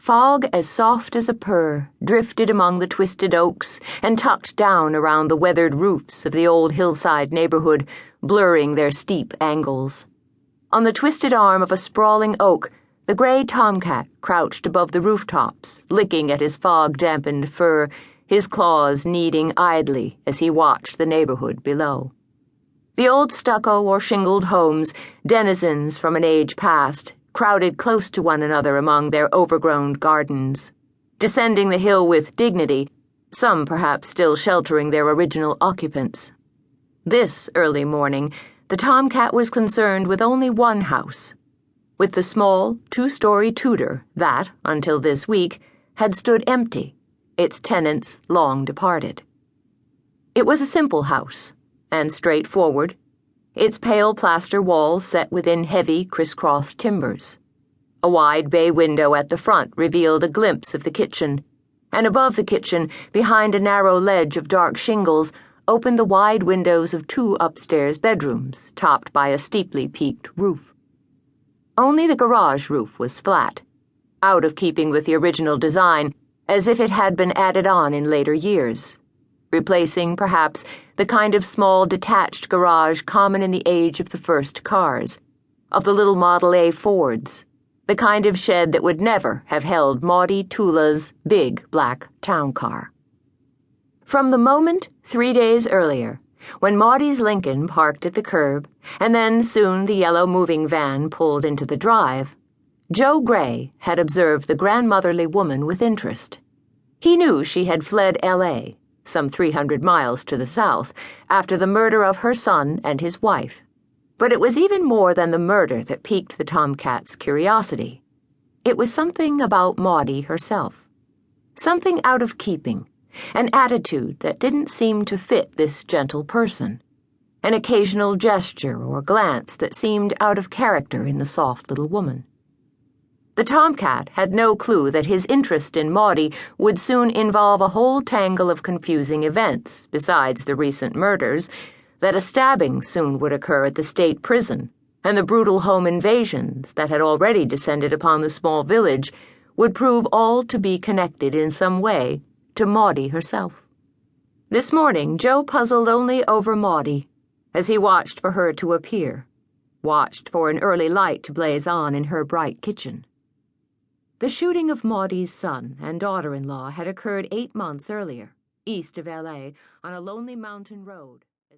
Fog as soft as a purr drifted among the twisted oaks and tucked down around the weathered roofs of the old hillside neighborhood, blurring their steep angles. On the twisted arm of a sprawling oak, the gray tomcat crouched above the rooftops, licking at his fog-dampened fur, his claws kneading idly as he watched the neighborhood below. The old stucco or shingled homes, denizens from an age past, crowded close to one another among their overgrown gardens, descending the hill with dignity, some perhaps still sheltering their original occupants. This early morning, the tomcat was concerned with only one house, with the small, two-story Tudor that, until this week, had stood empty, its tenants long departed. It was a simple house, and straightforward, its pale plaster walls set within heavy, crisscrossed timbers. A wide bay window at the front revealed a glimpse of the kitchen, and above the kitchen, behind a narrow ledge of dark shingles, opened the wide windows of two upstairs bedrooms, topped by a steeply peaked roof. Only the garage roof was flat, out of keeping with the original design, as if it had been added on in later years, replacing, perhaps, the kind of small detached garage common in the age of the first cars, of the little Model A Fords, the kind of shed that would never have held Maudie Toola's big black town car. From the moment 3 days earlier, when Maudie's Lincoln parked at the curb, and then soon the yellow moving van pulled into the drive, Joe Gray had observed the grandmotherly woman with interest. He knew she had fled L.A., some 300 miles to the south, after the murder of her son and his wife. But it was even more than the murder that piqued the tomcat's curiosity. It was something about Maudie herself. Something out of keeping, an attitude that didn't seem to fit this gentle person, an occasional gesture or glance that seemed out of character in the soft little woman. The tomcat had no clue that his interest in Maudie would soon involve a whole tangle of confusing events besides the recent murders, that a stabbing soon would occur at the state prison, and the brutal home invasions that had already descended upon the small village would prove all to be connected in some way to Maudie herself. This morning Joe puzzled only over Maudie, as he watched for her to appear, watched for an early light to blaze on in her bright kitchen. The shooting of Maudie's son and daughter-in-law had occurred 8 months earlier, east of L.A., on a lonely mountain road.